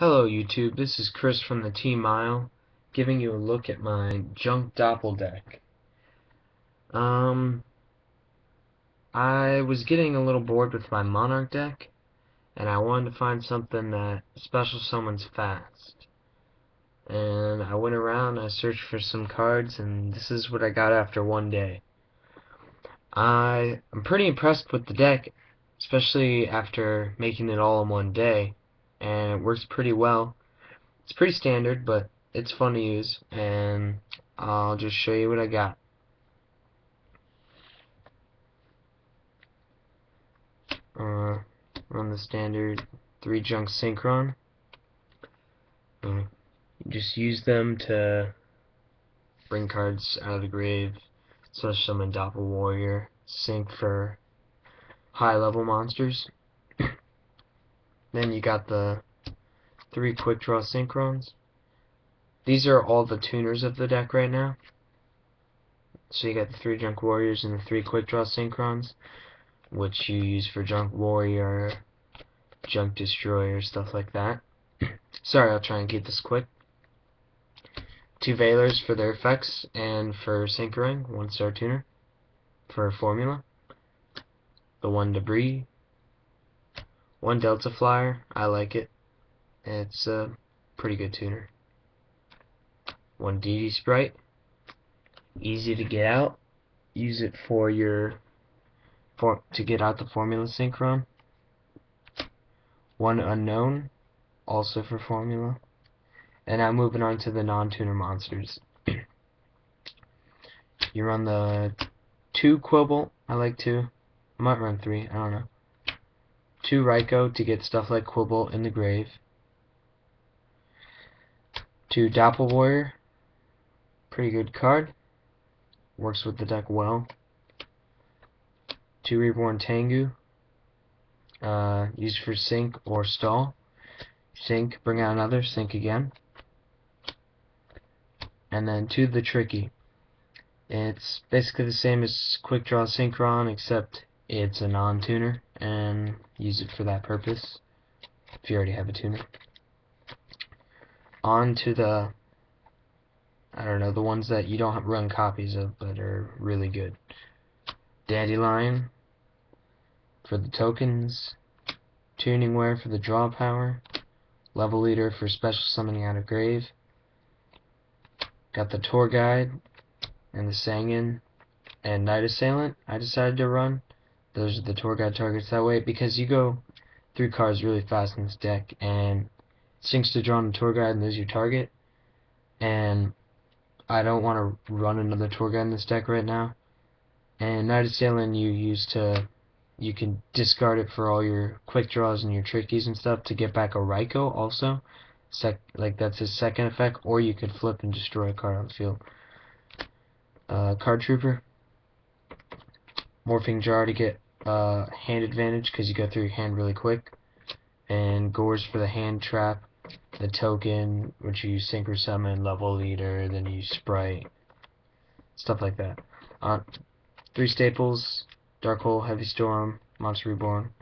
Hello YouTube, this is Chris from the team MiLE, giving you a look at my Junk Doppel deck. I was getting a little bored with my Monarch deck, and I wanted to find something that special summons fast. And I went around, I searched for some cards, and this is what I got after one day. I'm pretty impressed with the deck, especially after making it all in one day, and it works pretty well. It's pretty standard, but it's fun to use, and I'll just show you what I got. Run the standard 3 junk synchron. You just use them to bring cards out of the grave, especially summon Doppel Warrior, sync for high level monsters. Then you got the 3 quick draw synchrons. These are all the tuners of the deck right now. So you got the 3 junk warriors and the 3 quick draw synchrons, which you use for Junk Warrior, Junk Destroyer, stuff like that. Sorry, I'll try and keep this quick. 2 Veilers for their effects and for Syncering, 1 Star Tuner for formula. The 1 Debris. 1 Delta Flyer, I like it. It's a pretty good tuner. 1 DD Sprite. Easy to get out. Use it for your to get out the formula synchron. 1 Unknown, also for formula. And now moving on to the non-tuner monsters. You run the 2 Quibble, I like 2. I might run 3, I don't know. 2 Raikou to get stuff like Quibble in the grave. 2 Doppel Warrior, pretty good card. Works with the deck well. 2 Reborn Tengu, used for sync or stall. Sync, bring out another, sync again. And then 2 The Tricky. It's basically the same as Quick Draw Synchron, except it's a non-tuner, and use it for that purpose, if you already have a tuner. On to the, I don't know, the ones that you don't run copies of, but are really good. Dandelion for the tokens, Tuning Wear for the draw power, Level Leader for special summoning out of grave. Got the Tour Guide and the Sangin and Night Assailant I decided to run. Those are the Tour Guide targets that way, because you go through cards really fast in this deck, and it syncs to draw on the Tour Guide and lose your target. And I don't want to run another Tour Guide in this deck right now. And Night Assailant you can discard it for all your quick draws and your trickies and stuff to get back a Raikou also. Like that's his second effect, or you could flip and destroy a card on the field. Card Trooper. Morphing Jar to get hand advantage, because you go through your hand really quick. And Gores for the hand trap. The token, which you sync or summon, Level Leader, then you Sprite. Stuff like that. 3 staples. Dark Hole, Heavy Storm, Monster Reborn.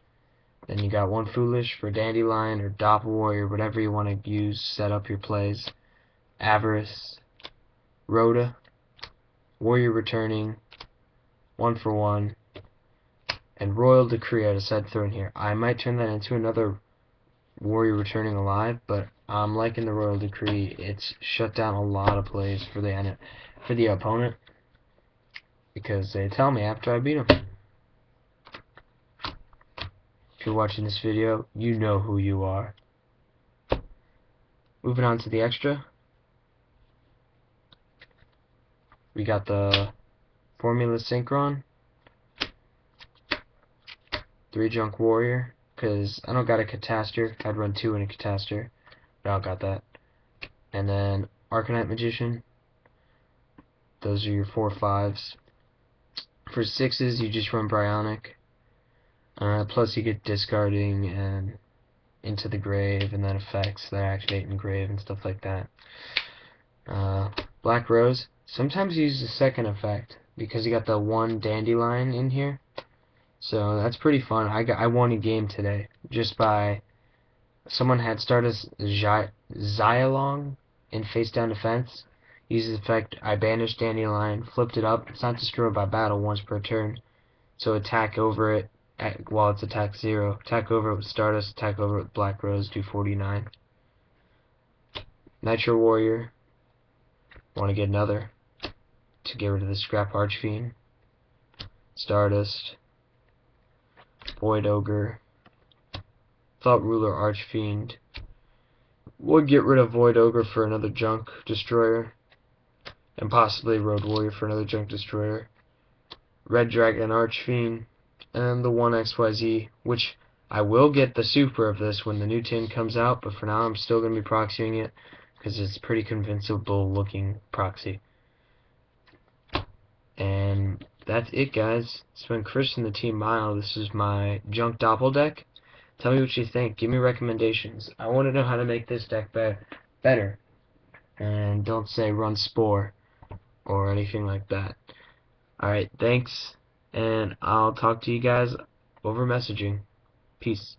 Then you got 1 Foolish for Dandelion or Doppel Warrior, whatever you want to use, set up your plays. Avarice, Rhoda, Warrior Returning, 1 for 1, and Royal Decree I decided to throw in here. I might turn that into another Warrior Returning Alive, but I'm liking the Royal Decree. It's shut down a lot of plays for the opponent, because they tell me after I beat them. If you're watching this video, you know who you are. Moving on to the extra. We got the Formula Synchron, 3 Junk Warrior, because I don't got a Catastor. I'd run 2 in a Catastor, but I don't got that. And then Arcanite Magician. Those are your 4/5s. For 6s, you just run Bryonic. Plus you get discarding and into the grave, and then effects that activate in grave and stuff like that. Black Rose. Sometimes you use the second effect, because you got the 1 Dandelion in here. So that's pretty fun. I won a game today just by Someone had Stardust Xylong in face down defense. Uses effect, I banished Dandelion, flipped it up. It's not destroyed by battle once per turn. So attack over it while it's attack 0. Attack over it with Stardust, attack over it with Black Rose, do 49. Nitro Warrior. Want to get another to get rid of the Scrap Archfiend. Stardust. Void Ogre. Thought Ruler Archfiend. Would get rid of Void Ogre for another Junk Destroyer. And possibly Road Warrior for another Junk Destroyer. Red Dragon Archfiend. And the 1XYZ, which I will get the super of this when the new tin comes out, but for now I'm still going to be proxying it because it's a pretty convincible looking proxy. And that's it, guys. It's been Chris and the Team MiLE. This is my Junk Doppel deck. Tell me what you think. Give me recommendations. I want to know how to make this deck better. And don't say run Spore or anything like that. Alright, thanks. And I'll talk to you guys over messaging. Peace.